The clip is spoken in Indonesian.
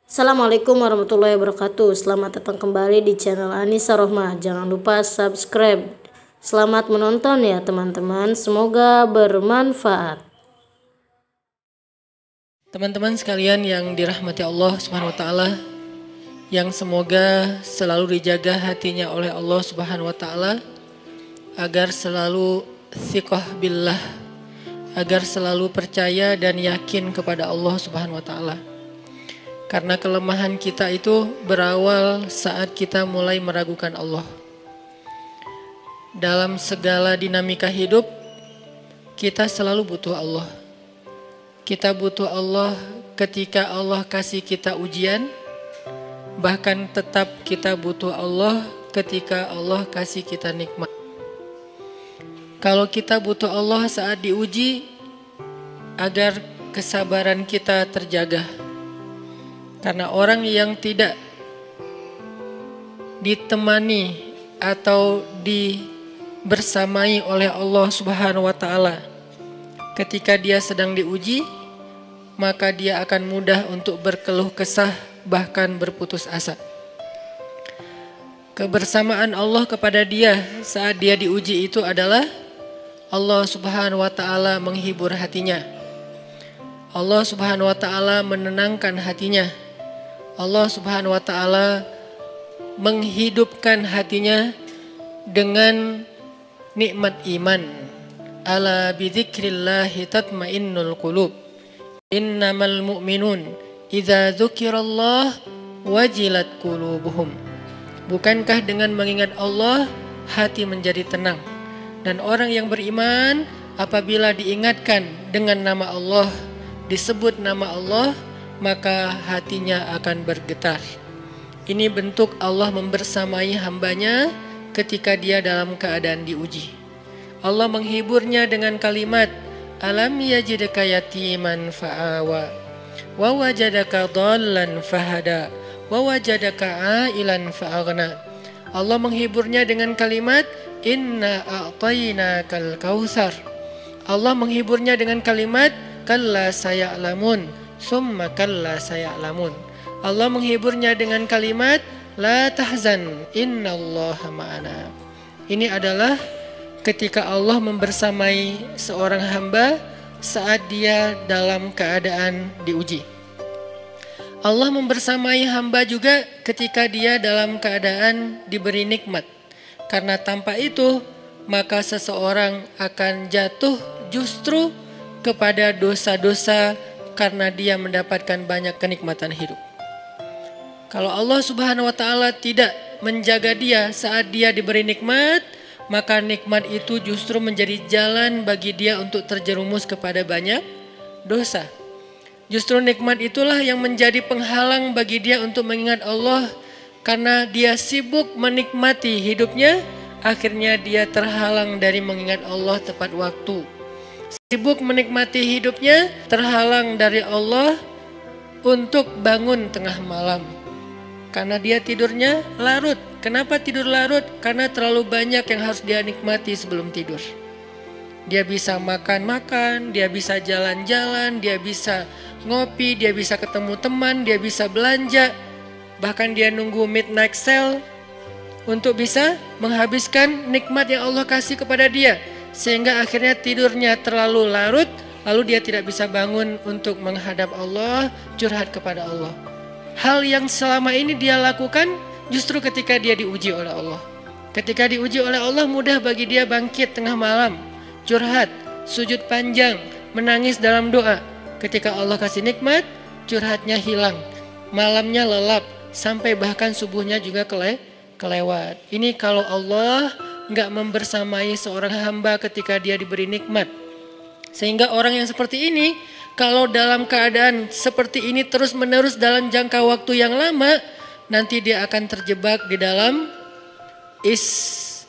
Assalamualaikum warahmatullahi wabarakatuh. Selamat datang kembali di channel Anissa Rohmah. Jangan lupa subscribe. Selamat menonton ya teman-teman. Semoga bermanfaat. Teman-teman sekalian yang dirahmati Allah Subhanahu wa taala, yang semoga selalu dijaga hatinya oleh Allah Subhanahu wa taala agar selalu thiqah billah, agar selalu percaya dan yakin kepada Allah Subhanahu wa taala. Karena kelemahan kita itu berawal saat kita mulai meragukan Allah. Dalam segala dinamika hidup, kita selalu butuh Allah. Kita butuh Allah ketika Allah kasih kita ujian, bahkan tetap kita butuh Allah ketika Allah kasih kita nikmat. Kalau kita butuh Allah saat diuji, agar kesabaran kita terjaga. Karena orang yang tidak ditemani atau dibersamai oleh Allah Subhanahu wa taala ketika dia sedang diuji, maka dia akan mudah untuk berkeluh kesah, bahkan berputus asa. Kebersamaan Allah kepada dia saat dia diuji itu adalah Allah Subhanahu wa taala menghibur hatinya. Allah Subhanahu wa taala menenangkan hatinya. Allah Subhanahu wa taala menghidupkan hatinya dengan nikmat iman. Ala bidzikrillahi tatmainnul qulub. Innamal mu'minun idza dzukirallah wajilat qulubuhum. Bukankah dengan mengingat Allah hati menjadi tenang? Dan orang yang beriman apabila diingatkan dengan nama Allah, disebut nama Allah, maka hatinya akan bergetar. Ini bentuk Allah membersamai hambanya ketika dia dalam keadaan diuji. Allah menghiburnya dengan kalimat, alam yajidka yatiman fa'awa, wa wajadaka dhallan fahada, wa wajadaka ailan fa'aghna. Allah menghiburnya dengan kalimat, inna a'tainakal kautsar. Allah menghiburnya dengan kalimat, kalla saya'lamun, summa kalla saya'lamun. Allah menghiburnya dengan kalimat, la tahzan, innallaha ma'ana. Ini adalah ketika Allah membersamai seorang hamba saat dia dalam keadaan diuji. Allah membersamai hamba juga ketika dia dalam keadaan diberi nikmat. Karena tanpa itu, maka seseorang akan jatuh justru kepada dosa-dosa karena dia mendapatkan banyak kenikmatan hidup. Kalau Allah Subhanahu wa taala tidak menjaga dia saat dia diberi nikmat, maka nikmat itu justru menjadi jalan bagi dia untuk terjerumus kepada banyak dosa. Justru nikmat itulah yang menjadi penghalang bagi dia untuk mengingat Allah. Karena dia sibuk menikmati hidupnya, akhirnya dia terhalang dari mengingat Allah tepat waktu. Sibuk menikmati hidupnya, terhalang dari Allah untuk bangun tengah malam. Karena dia tidurnya larut. Kenapa tidur larut? Karena terlalu banyak yang harus dia nikmati sebelum tidur. Dia bisa makan-makan, dia bisa jalan-jalan, dia bisa ngopi, dia bisa ketemu teman, dia bisa belanja. Bahkan dia nunggu midnight sale untuk bisa menghabiskan nikmat yang Allah kasih kepada dia. Sehingga akhirnya tidurnya terlalu larut, lalu dia tidak bisa bangun untuk menghadap Allah, curhat kepada Allah. Hal yang selama ini dia lakukan justru ketika dia diuji oleh Allah. Ketika diuji oleh Allah, mudah bagi dia bangkit tengah malam, curhat, sujud panjang, menangis dalam doa. Ketika Allah kasih nikmat, curhatnya hilang, malamnya lelap, sampai bahkan subuhnya juga kelewat. Ini kalau Allah nggak membersamai seorang hamba ketika dia diberi nikmat. Sehingga orang yang seperti ini, kalau dalam keadaan seperti ini terus menerus dalam jangka waktu yang lama, nanti dia akan terjebak di dalam istidraj.